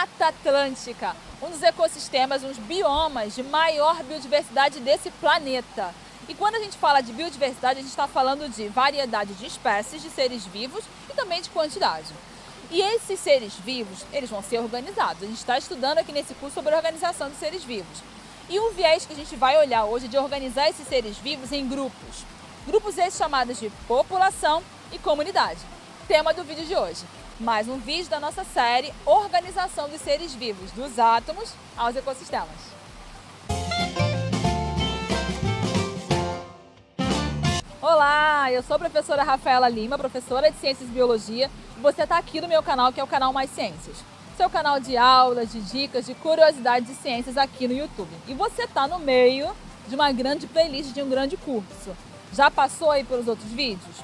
Mata Atlântica, um dos ecossistemas, uns biomas de maior biodiversidade desse planeta. E quando a gente fala de biodiversidade, a gente está falando de variedade de espécies, de seres vivos e também de quantidade. E esses seres vivos, eles vão ser organizados. A gente está estudando aqui nesse curso sobre a organização dos seres vivos. E um viés que a gente vai olhar hoje é de organizar esses seres vivos em grupos. Grupos esses chamados de população e comunidade. Tema do vídeo de hoje. Mais um vídeo da nossa série Organização dos Seres Vivos, dos átomos aos ecossistemas. Olá, eu sou a professora Rafaela Lima, professora de Ciências e Biologia, e você está aqui no meu canal, que é o canal Mais Ciências. Seu canal de aulas, de dicas, de curiosidades de ciências aqui no YouTube. E você está no meio de uma grande playlist, de um grande curso. Já passou aí pelos outros vídeos?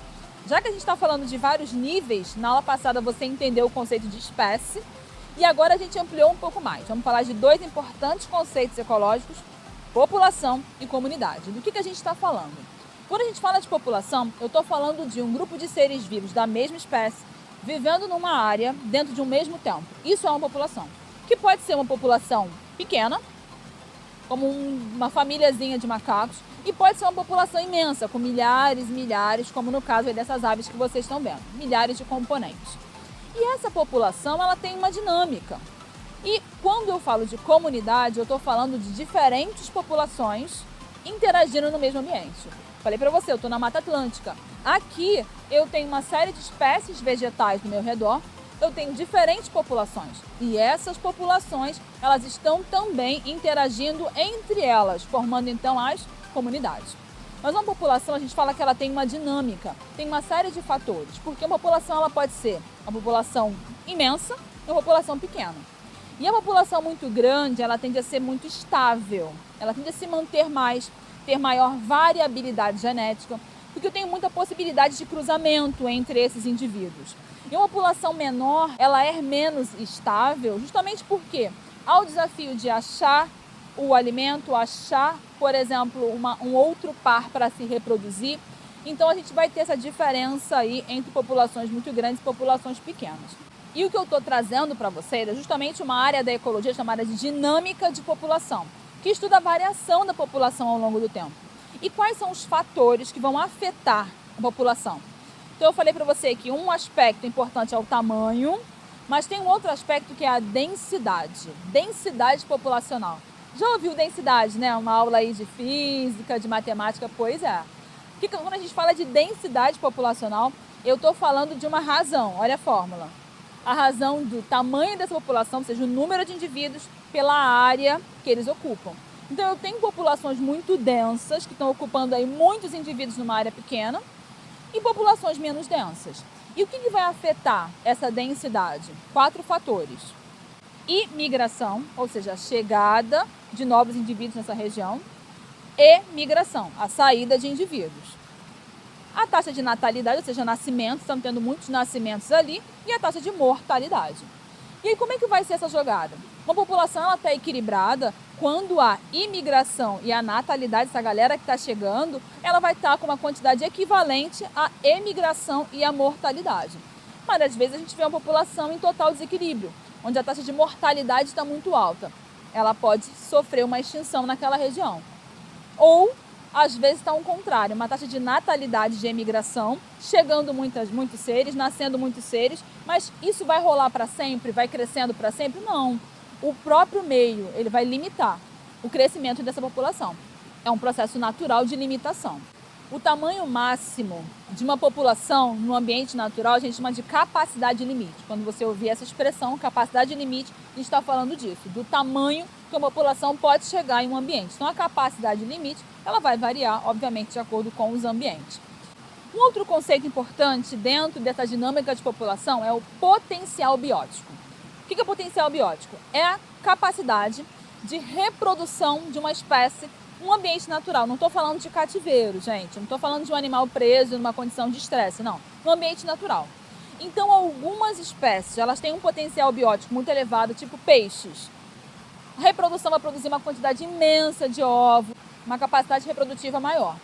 Já que a gente está falando de vários níveis, na aula passada você entendeu o conceito de espécie e agora a gente ampliou um pouco mais. Vamos falar de dois importantes conceitos ecológicos, população e comunidade. Do que a gente está falando? Quando a gente fala de população, eu estou falando de um grupo de seres vivos da mesma espécie vivendo numa área dentro de um mesmo tempo. Isso é uma população, que pode ser uma população pequena, como uma famíliazinha de macacos, e pode ser uma população imensa, com milhares e milhares, como no caso aí dessas aves que vocês estão vendo, milhares de componentes. E essa população, ela tem uma dinâmica. E quando eu falo de comunidade, eu estou falando de diferentes populações interagindo no mesmo ambiente. Falei para você, eu estou na Mata Atlântica. Aqui eu tenho uma série de espécies vegetais no meu redor, eu tenho diferentes populações. E essas populações, elas estão também interagindo entre elas, formando então as comunidades. Mas uma população, a gente fala que ela tem uma dinâmica, tem uma série de fatores, porque uma população ela pode ser uma população imensa e uma população pequena. E a população muito grande, ela tende a ser muito estável, ela tende a se manter mais, ter maior variabilidade genética, porque eu tenho muita possibilidade de cruzamento entre esses indivíduos. E uma população menor, ela é menos estável, justamente porque há o desafio de achar o alimento, achar, por exemplo, um outro par para se reproduzir. Então a gente vai ter essa diferença aí entre populações muito grandes e populações pequenas. E o que eu estou trazendo para vocês é justamente uma área da ecologia chamada de dinâmica de população, que estuda a variação da população ao longo do tempo. E quais são os fatores que vão afetar a população? Então eu falei para você que um aspecto importante é o tamanho, mas tem um outro aspecto que é a densidade populacional. Já ouviu densidade, né? Uma aula aí de física, de matemática, pois é. Porque quando a gente fala de densidade populacional, eu estou falando de uma razão, olha a fórmula. A razão do tamanho dessa população, ou seja, o número de indivíduos pela área que eles ocupam. Então eu tenho populações muito densas, que estão ocupando aí muitos indivíduos numa área pequena, e populações menos densas. E o que vai afetar essa densidade? 4 fatores. Imigração, ou seja, a chegada de novos indivíduos nessa região, e migração, a saída de indivíduos. A taxa de natalidade, ou seja, nascimentos, estamos tendo muitos nascimentos ali, e a taxa de mortalidade. E aí como é que vai ser essa jogada? Uma população ela está equilibrada quando a imigração e a natalidade, essa galera que está chegando, ela vai estar com uma quantidade equivalente à emigração e à mortalidade. Mas às vezes a gente vê uma população em total desequilíbrio, onde a taxa de mortalidade está muito alta. Ela pode sofrer uma extinção naquela região. Ou, às vezes, está ao contrário, uma taxa de natalidade de emigração, chegando muitos seres, nascendo muitos seres, mas isso vai rolar para sempre, vai crescendo para sempre? Não. O próprio meio, ele vai limitar o crescimento dessa população. É um processo natural de limitação. O tamanho máximo de uma população no ambiente natural a gente chama de capacidade limite. Quando você ouvir essa expressão, capacidade limite, a gente está falando disso, do tamanho que uma população pode chegar em um ambiente. Então a capacidade limite, ela vai variar, obviamente, de acordo com os ambientes. Um outro conceito importante dentro dessa dinâmica de população é o potencial biótico. O que é o potencial biótico? É a capacidade de reprodução de uma espécie um ambiente natural. Não estou falando de cativeiro, gente. Não estou falando de um animal preso numa condição de estresse, não. No ambiente natural. Então, algumas espécies, elas têm um potencial biótico muito elevado, tipo peixes. A reprodução vai produzir uma quantidade imensa de ovos, uma capacidade reprodutiva maior.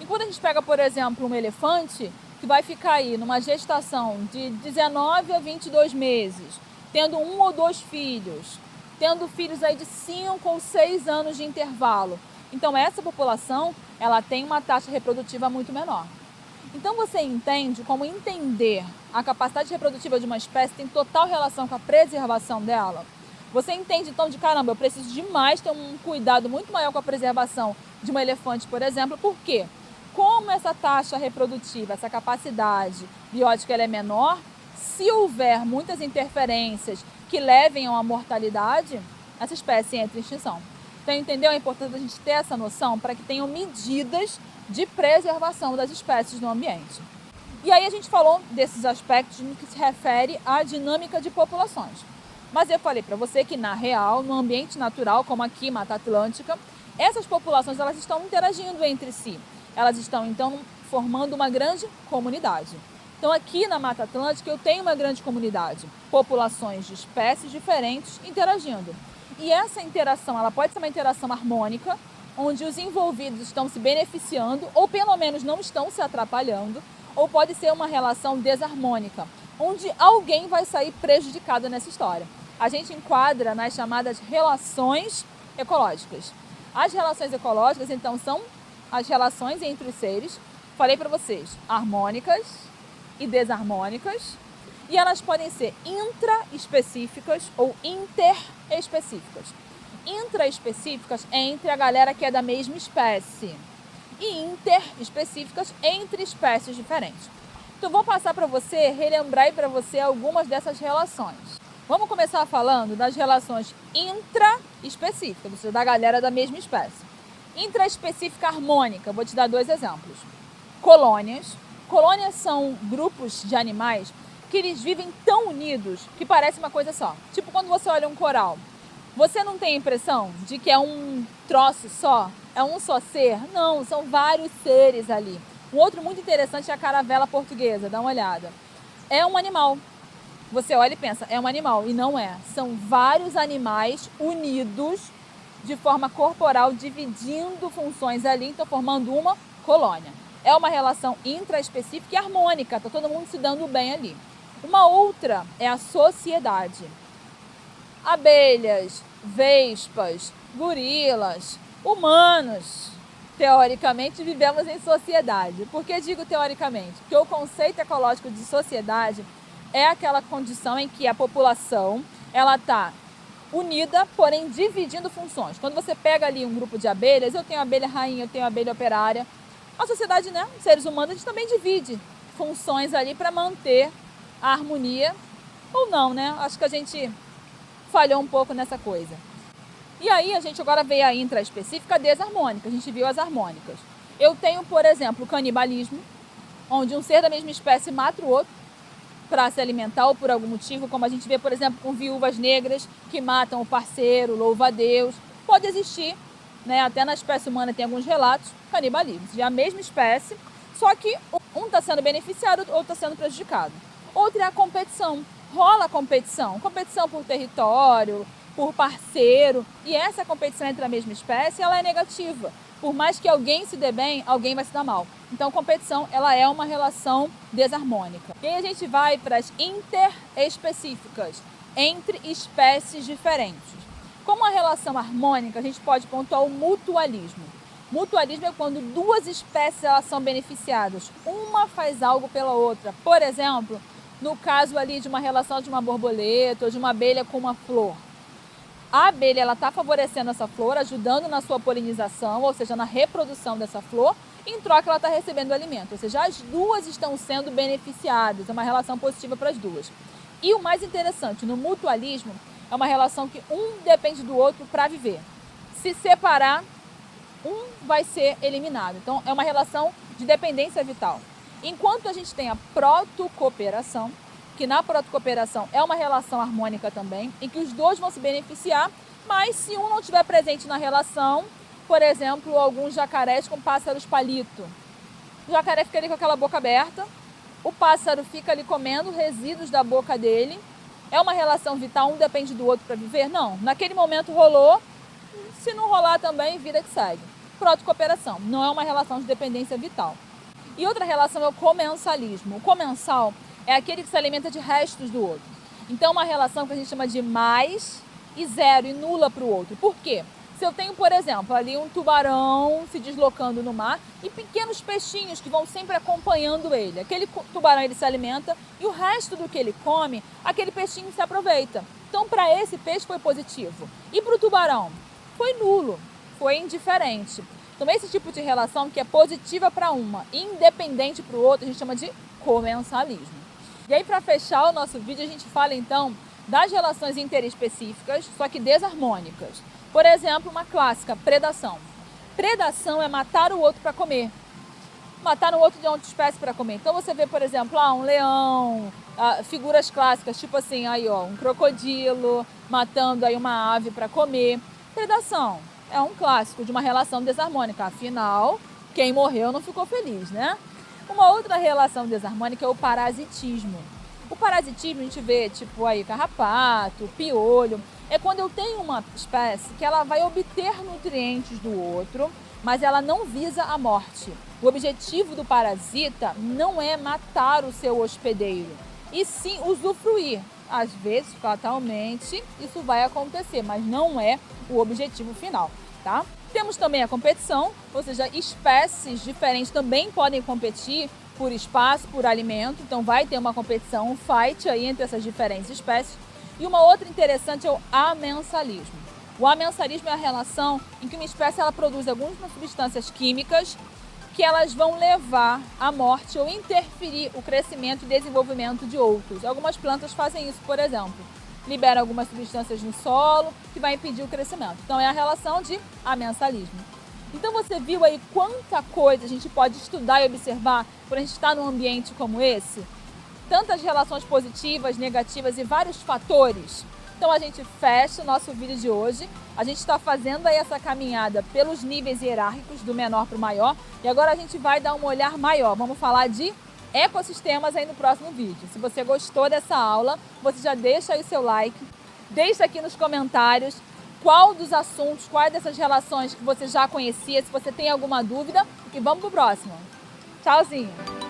E quando a gente pega, por exemplo, um elefante, que vai ficar aí numa gestação de 19 a 22 meses, tendo 1 ou 2 filhos, tendo filhos aí de 5 ou 6 anos de intervalo. Então essa população, ela tem uma taxa reprodutiva muito menor. Então você entende como entender a capacidade reprodutiva de uma espécie tem total relação com a preservação dela? Você entende então de caramba, eu preciso demais ter um cuidado muito maior com a preservação de um elefante, por exemplo, por quê? Como essa taxa reprodutiva, essa capacidade biótica ela é menor, se houver muitas interferências que levem a uma mortalidade, essa espécie entra em extinção. Então, entendeu? É importante a gente ter essa noção para que tenham medidas de preservação das espécies no ambiente. E aí a gente falou desses aspectos no que se refere à dinâmica de populações. Mas eu falei para você que, na real, no ambiente natural, como aqui, Mata Atlântica, essas populações elas estão interagindo entre si. Elas estão, então, formando uma grande comunidade. Então, aqui na Mata Atlântica, eu tenho uma grande comunidade, populações de espécies diferentes interagindo. E essa interação, ela pode ser uma interação harmônica, onde os envolvidos estão se beneficiando, ou pelo menos não estão se atrapalhando, ou pode ser uma relação desarmônica, onde alguém vai sair prejudicado nessa história. A gente enquadra nas chamadas relações ecológicas. As relações ecológicas, então, são as relações entre os seres, falei para vocês, harmônicas e desarmônicas, e elas podem ser intraespecíficas ou interespecíficas. Intraespecíficas é entre a galera que é da mesma espécie e interespecíficas entre espécies diferentes. Então, vou passar para você, relembrar para você algumas dessas relações. Vamos começar falando das relações intraespecíficas, ou seja, da galera da mesma espécie. Intraespecífica harmônica, vou te dar 2 exemplos. Colônias. Colônias são grupos de animais que eles vivem tão unidos que parece uma coisa só. Tipo quando você olha um coral. Você não tem a impressão de que é um troço só? É um só ser? Não, são vários seres ali. Um outro muito interessante é a caravela portuguesa, dá uma olhada. É um animal. Você olha e pensa, é um animal, e não é. São vários animais unidos de forma corporal, dividindo funções ali, então formando uma colônia. É uma relação intraespecífica e harmônica, está todo mundo se dando bem ali. Uma outra é a sociedade. Abelhas, vespas, gorilas, humanos, teoricamente vivemos em sociedade. Por que digo teoricamente? Porque o conceito ecológico de sociedade é aquela condição em que a população ela está unida, porém dividindo funções. Quando você pega ali um grupo de abelhas, eu tenho abelha rainha, eu tenho abelha operária. A sociedade, né, seres humanos, a gente também divide funções ali para manter a harmonia, ou não, né? Acho que a gente falhou um pouco nessa coisa. E aí a gente agora vê a intraespecífica desarmônica, a gente viu as harmônicas. Eu tenho, por exemplo, o canibalismo, onde um ser da mesma espécie mata o outro para se alimentar ou por algum motivo, como a gente vê, por exemplo, com viúvas negras que matam o parceiro, louva a Deus. Pode existir, né? Até na espécie humana tem alguns relatos, canibalismo, de a mesma espécie, só que um está sendo beneficiado, outro está sendo prejudicado. Outra é a competição. Rola competição por território, por parceiro, e essa competição entre a mesma espécie, ela é negativa. Por mais que alguém se dê bem, alguém vai se dar mal. Então, competição, ela é uma relação desarmônica. E aí a gente vai para as interespecíficas, entre espécies diferentes. Como a relação harmônica, a gente pode pontuar o mutualismo. Mutualismo é quando 2 espécies elas são beneficiadas. Uma faz algo pela outra. Por exemplo, no caso ali de uma relação de uma borboleta ou de uma abelha com uma flor. A abelha está favorecendo essa flor, ajudando na sua polinização, ou seja, na reprodução dessa flor. Em troca, ela está recebendo alimento, ou seja, as 2 estão sendo beneficiadas. É uma relação positiva para as 2. E o mais interessante, no mutualismo, é uma relação que um depende do outro para viver. Se separar, um vai ser eliminado. Então, é uma relação de dependência vital. Enquanto a gente tem a protocooperação, que na protocooperação é uma relação harmônica também, em que os 2 vão se beneficiar, mas se um não estiver presente na relação, por exemplo, alguns jacarés com pássaros palito. O jacaré fica ali com aquela boca aberta, o pássaro fica ali comendo resíduos da boca dele. É uma relação vital, um depende do outro para viver? Não. Naquele momento rolou, se não rolar também, vida que segue. Protocooperação, não é uma relação de dependência vital. E outra relação é o comensalismo. O comensal é aquele que se alimenta de restos do outro. Então, uma relação que a gente chama de mais e zero, e nula para o outro. Por quê? Se eu tenho, por exemplo, ali um tubarão se deslocando no mar e pequenos peixinhos que vão sempre acompanhando ele. Aquele tubarão ele se alimenta e o resto do que ele come, aquele peixinho se aproveita. Então, para esse peixe foi positivo. E para o tubarão? Foi nulo, foi indiferente. Então, esse tipo de relação que é positiva para uma e independente para o outro, a gente chama de comensalismo. E aí, para fechar o nosso vídeo, a gente fala então das relações interespecíficas, só que desarmônicas. Por exemplo, uma clássica, predação. Predação é matar o outro para comer. Matar um outro de outra espécie para comer. Então você vê, por exemplo, um leão, figuras clássicas, tipo assim, aí, ó, um crocodilo matando aí uma ave para comer. Predação é um clássico de uma relação desarmônica. Afinal, quem morreu não ficou feliz, né? Uma outra relação desarmônica é o parasitismo. O parasitismo a gente vê, tipo aí, carrapato, piolho. É quando eu tenho uma espécie que ela vai obter nutrientes do outro, mas ela não visa a morte. O objetivo do parasita não é matar o seu hospedeiro, e sim usufruir. Às vezes, fatalmente, isso vai acontecer, mas não é o objetivo final, tá? Temos também a competição, ou seja, espécies diferentes também podem competir por espaço, por alimento. Então vai ter uma competição, um fight aí entre essas diferentes espécies. E uma outra interessante é o amensalismo. O amensalismo é a relação em que uma espécie ela produz algumas substâncias químicas que elas vão levar à morte ou interferir o crescimento e desenvolvimento de outros. Algumas plantas fazem isso, por exemplo. Liberam algumas substâncias no solo que vai impedir o crescimento. Então é a relação de amensalismo. Então você viu aí quanta coisa a gente pode estudar e observar quando a gente está num ambiente como esse? Tantas relações positivas, negativas e vários fatores. Então a gente fecha o nosso vídeo de hoje. A gente está fazendo aí essa caminhada pelos níveis hierárquicos, do menor para o maior. E agora a gente vai dar um olhar maior. Vamos falar de ecossistemas aí no próximo vídeo. Se você gostou dessa aula, você já deixa aí o seu like. Deixa aqui nos comentários qual dos assuntos, quais dessas relações que você já conhecia, se você tem alguma dúvida. E vamos pro próximo. Tchauzinho!